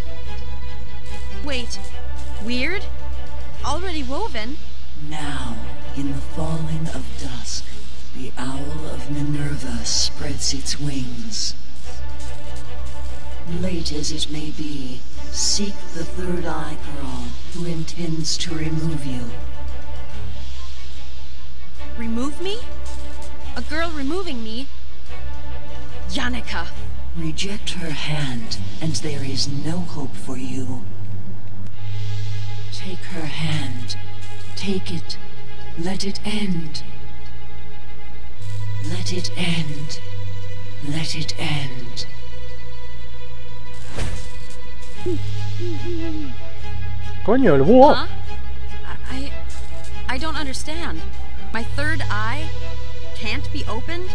Wait, weird? Already woven? Now, in the falling of dusk, the owl of Minerva spreads its wings. Late as it may be, seek the third eye girl who intends to remove you. Remove me? A girl removing me? Yannicka! Reject her hand, and there is no hope for you. Take her hand. Take it. Let it end. Let it end. Let it end. Coño, el búho. Huh? I don't understand. My third eye can't be opened?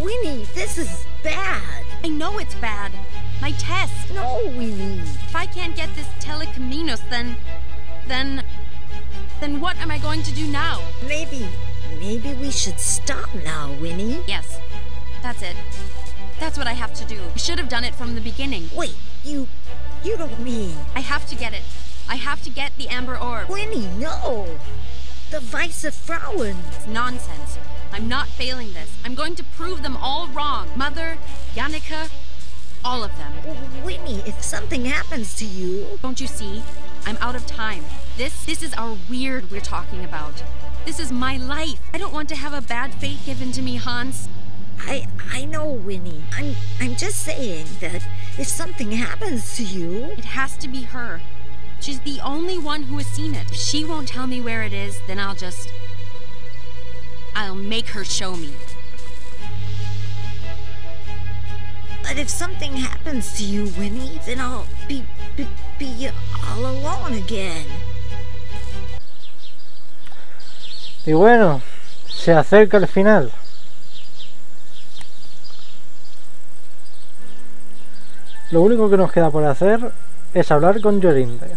Winnie, this is bad. I know it's bad. My test. No, Winnie. If I can't get this telecaminos, then what am I going to do now? Maybe we should stop now, Winnie. Yes, that's it. That's what I have to do. I should have done it from the beginning. Wait, you don't mean... I have to get it. I have to get the amber orb. Winnie, no! The Weiße Frauen. It's nonsense. I'm not failing this. I'm going to prove them all wrong. Mother, Yannicka, all of them. Winnie, if something happens to you... Don't you see? I'm out of time. This is our weird we're talking about. This is my life. I don't want to have a bad fate given to me, Hans. I know, Winnie. I'm just saying that if something happens to you... It has to be her. She's the only one who has seen it. If she won't tell me where it is, then I'll make her show me. But if something happens to you, Winnie, then I'll be all alone again. Y bueno, se acerca el final. Lo único que nos queda por hacer es hablar con Yorinda.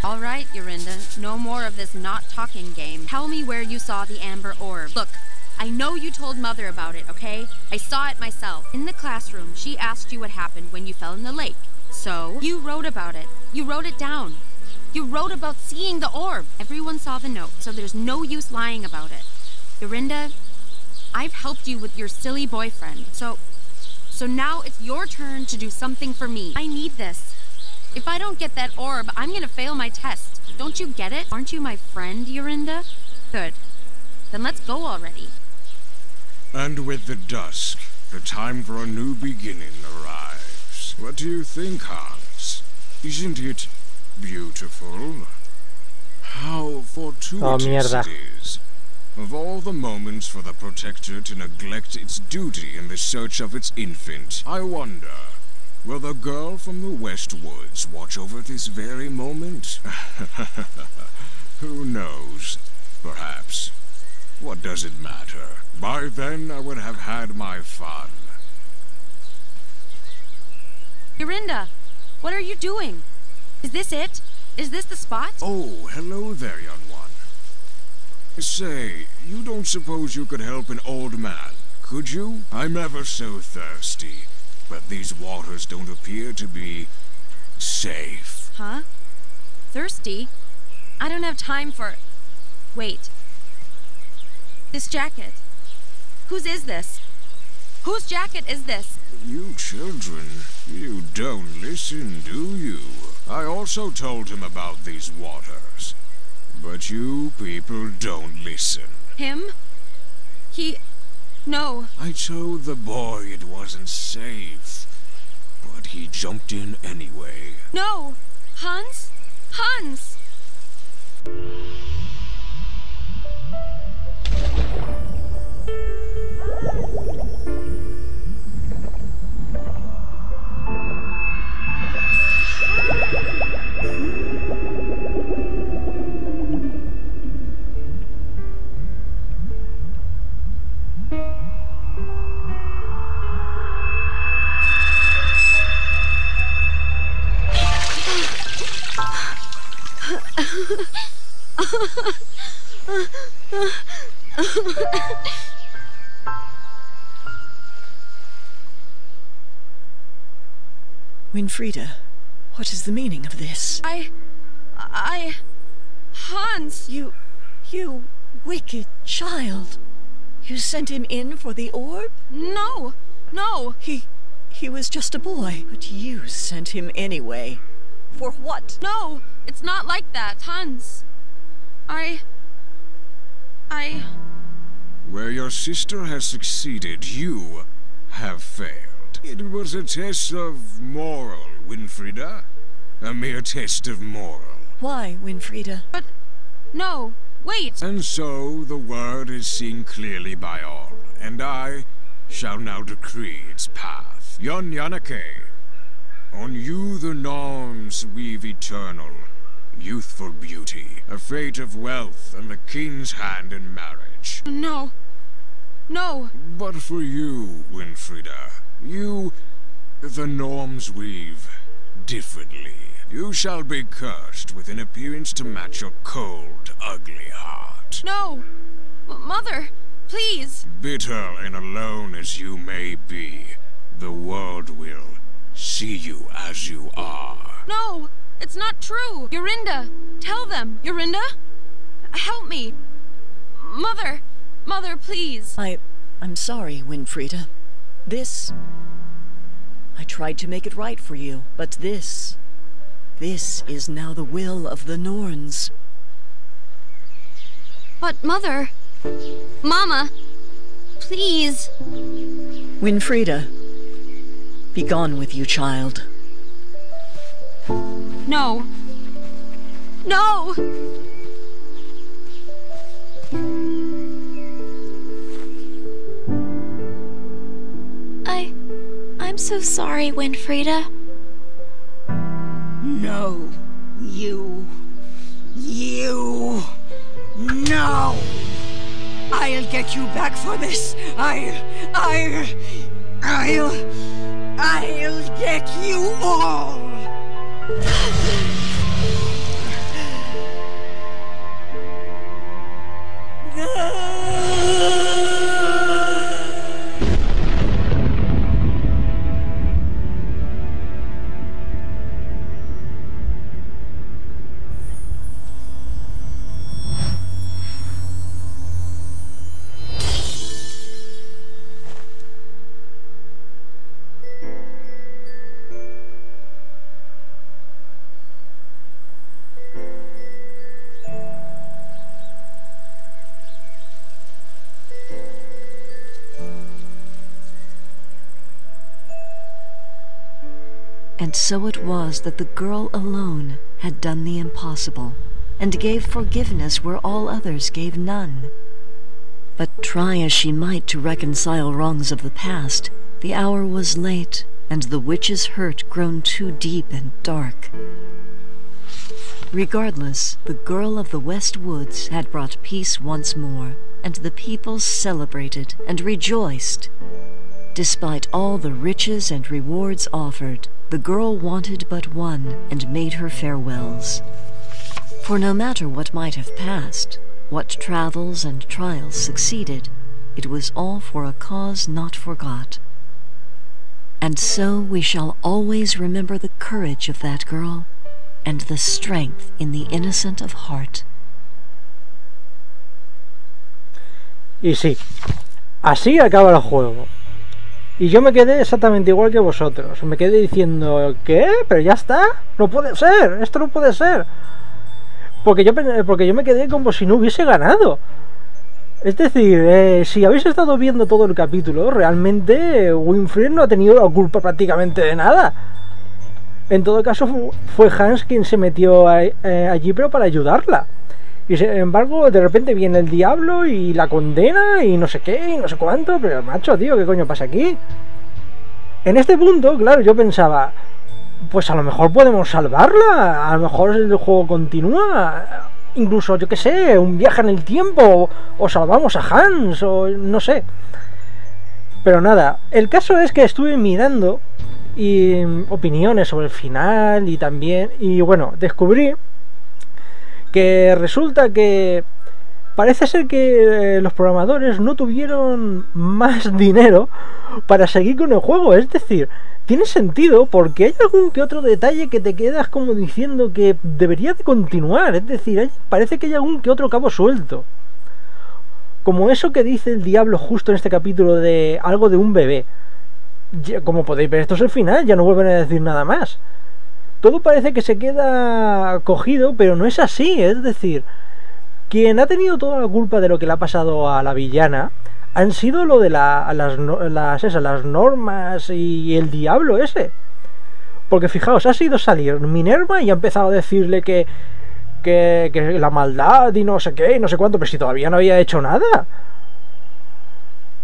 All right, Yorinda. No more of this not talking game. Tell me where you saw the amber orb. Look, I know you told Mother about it, okay? I saw it myself. In the classroom, she asked you what happened when you fell in the lake. So, you wrote about it. You wrote it down. You wrote about seeing the orb. Everyone saw the note, so there's no use lying about it. Yorinda, I've helped you with your silly boyfriend, so now it's your turn to do something for me. I need this. If I don't get that orb, I'm gonna fail my test. Don't you get it? Aren't you my friend, Yorinda? Good. Then let's go already. And with the dusk, the time for a new beginning arrives. What do you think, Hans? Isn't it beautiful? How fortuitous it is. Of all the moments for the protector to neglect its duty in the search of its infant, I wonder, will the girl from the West Woods watch over this very moment? Who knows? Perhaps. What does it matter? By then I would have had my fun. Yorinda, what are you doing? Is this it? Is this the spot? Oh, hello there, young one. Say, you don't suppose you could help an old man, could you? I'm ever so thirsty, but these waters don't appear to be safe. Huh? Thirsty? I don't have time for... Wait. This jacket. Whose is this? Whose jacket is this? You children, you don't listen, do you? I also told him about these waters. But you people don't listen. Him? No. I told the boy it wasn't safe. but he jumped in anyway. No! Hans? Hans! Winfrieda, what is the meaning of this? Hans! You wicked child. You sent him in for the orb? No! No! He was just a boy, but you sent him anyway. For what? No! It's not like that, Hans. Where your sister has succeeded, you have failed. It was a test of moral, Winfrieda. A mere test of moral. Why, Winfrieda? But... no, wait! And so the word is seen clearly by all, and I shall now decree its path. Yon Yanake, on you the norms weave eternal, youthful beauty, a fate of wealth and the king's hand in marriage. No. No. But for you, Winfrieda, you, the norms weave differently. You shall be cursed with an appearance to match your cold, ugly heart. No! Mother, please! Bitter and alone as you may be, the world will see you as you are. No! It's not true! Yorinda! Tell them! Yorinda? Help me! Mother! Mother, please! I'm sorry, Winfrieda. I tried to make it right for you, but this is now the will of the Norns. But, Mother... Mama... Please... Winfrieda, be gone with you, child. No. No! I'm so sorry, Winfrieda. No. You. No! I'll get you back for this. I'll get you all! And so it was that the girl alone had done the impossible, and gave forgiveness where all others gave none. But try as she might to reconcile wrongs of the past, the hour was late, and the witch's hurt grown too deep and dark. Regardless, the girl of the West Woods had brought peace once more, and the people celebrated and rejoiced. Despite all the riches and rewards offered, the girl wanted but one, and made her farewells. For no matter what might have passed, what travels and trials succeeded, it was all for a cause not forgot. And so we shall always remember the courage of that girl, and the strength in the innocent of heart. Y sí, así acaba el juego. Y yo me quedé exactamente igual que vosotros. Me quedé diciendo, ¿qué? ¿Pero ya está? No puede ser, esto no puede ser. Porque yo me quedé como si no hubiese ganado. Es decir, si habéis estado viendo todo el capítulo, realmente Winfried no ha tenido la culpa prácticamente de nada. En todo caso, fue Hans quien se metió allí, pero para ayudarla. Y sin embargo, de repente viene el diablo y la condena y no sé qué, y no sé cuánto. Pero macho, tío, ¿qué coño pasa aquí? En este punto, claro, yo pensaba, pues a lo mejor podemos salvarla. A lo mejor el juego continúa. Incluso, yo qué sé, un viaje en el tiempo. O salvamos a Hans, o no sé. Pero nada, el caso es que estuve mirando y opiniones sobre el final y también, y bueno, descubrí que resulta que parece ser que los programadores no tuvieron más dinero para seguir con el juego. Es decir, tiene sentido porque hay algún que otro detalle que te quedas como diciendo que debería de continuar. Es decir, parece que hay algún que otro cabo suelto, como eso que dice el diablo justo en este capítulo de algo de un bebé. Como podéis ver, esto es el final, ya no vuelven a decir nada más. Todo parece que se queda cogido, pero no es así. Es decir, quien ha tenido toda la culpa de lo que le ha pasado a la villana han sido lo de las normas y el diablo ese. Porque fijaos, ha sido salir Minerva y ha empezado a decirle que la maldad y no sé qué, y no sé cuánto, pero si todavía no había hecho nada.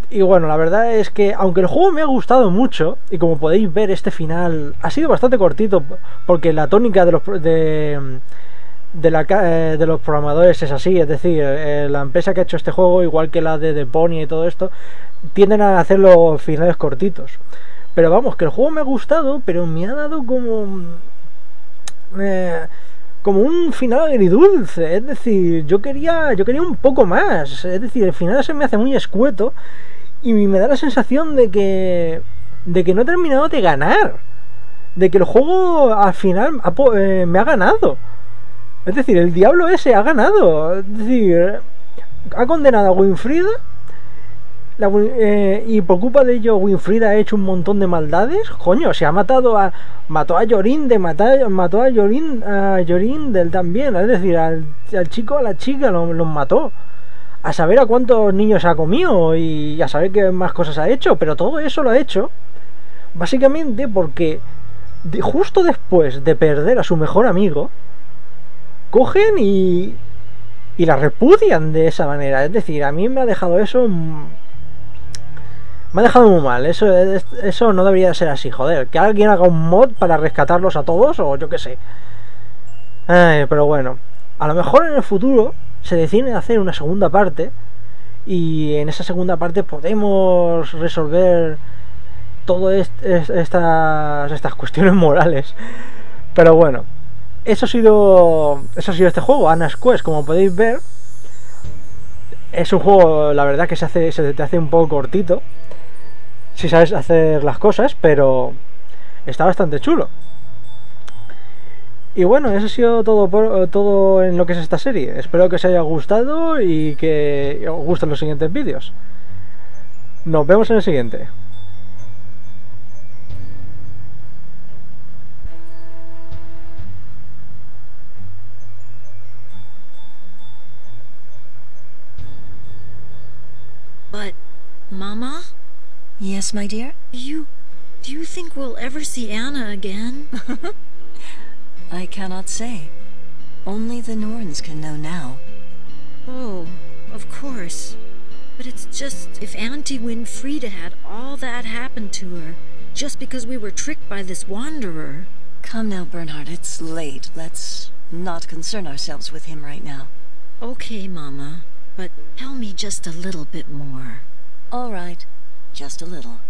Y bueno, la verdad es que aunque el juego me ha gustado mucho, y como podéis ver, este final ha sido bastante cortito, porque la tónica de los programadores es así. Es decir, la empresa que ha hecho este juego, igual que la de The Pony y todo esto, tienden a hacer los finales cortitos. Pero vamos, que el juego me ha gustado, pero me ha dado como un final agridulce. Es decir, yo quería un poco más. Es decir, el final se me hace muy escueto y me da la sensación de que no he terminado de ganar, de que el juego al final me ha ganado. Es decir, el diablo ese ha ganado. Es decir, ha condenado a Winfrieda, y por culpa de ello Winfrieda ha hecho un montón de maldades. Coño, se ha mató a Jorindel, mató a Jorindel también. Es decir, al chico, a la chica los mató. A saber a cuántos niños ha comido y a saber qué más cosas ha hecho. Pero todo eso lo ha hecho básicamente porque justo después de perder a su mejor amigo, cogen y la repudian de esa manera. Es decir, a mí me ha dejado eso, me ha dejado muy mal. Eso no debería ser así, joder. Que alguien haga un mod para rescatarlos a todos, o yo qué sé. Pero bueno, a lo mejor en el futuro se decide hacer una segunda parte, y en esa segunda parte podemos resolver todas estas cuestiones morales. Pero bueno, eso ha sido este juego, Anna's Quest. Como podéis ver, es un juego, la verdad, que se te hace un poco cortito si sabes hacer las cosas, pero está bastante chulo. Y bueno, eso ha sido todo en lo que es esta serie. Espero que os haya gustado y que os gusten los siguientes vídeos. Nos vemos en el siguiente. But, Mama? Yes, my dear? Do you think we'll ever see Anna again? I cannot say. Only the Norns can know now. Oh, of course. But it's just, if Auntie Winfrieda had all that happen to her, just because we were tricked by this wanderer. Come now, Bernhard, it's late. Let's not concern ourselves with him right now. Okay, Mama. But tell me just a little bit more. All right, just a little.